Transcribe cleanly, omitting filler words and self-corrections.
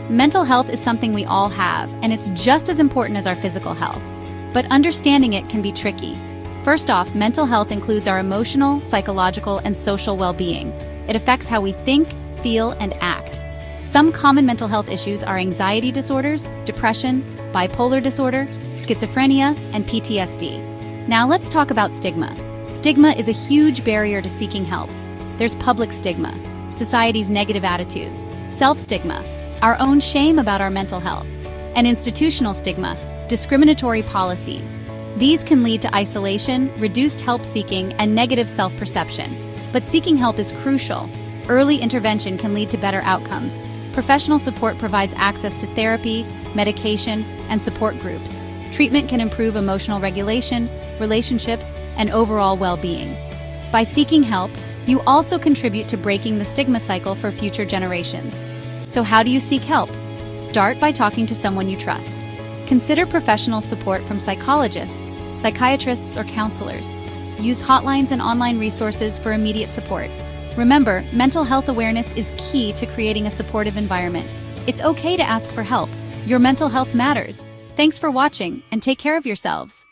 Mental health is something we all have, and it's just as important as our physical health. But understanding it can be tricky. First off, mental health includes our emotional, psychological, and social well-being. It affects how we think, feel, and act. Some common mental health issues are anxiety disorders, depression, bipolar disorder, schizophrenia, and PTSD. Now let's talk about stigma. Stigma is a huge barrier to seeking help. There's public stigma, society's negative attitudes, self-stigma, our own shame about our mental health, and institutional stigma, discriminatory policies. These can lead to isolation, reduced help seeking, and negative self-perception. But seeking help is crucial. Early intervention can lead to better outcomes. Professional support provides access to therapy, medication, and support groups. Treatment can improve emotional regulation, relationships, and overall well-being. By seeking help, you also contribute to breaking the stigma cycle for future generations. So how do you seek help? Start by talking to someone you trust. Consider professional support from psychologists, psychiatrists, or counselors. Use hotlines and online resources for immediate support. Remember, mental health awareness is key to creating a supportive environment. It's okay to ask for help. Your mental health matters. Thanks for watching, and take care of yourselves.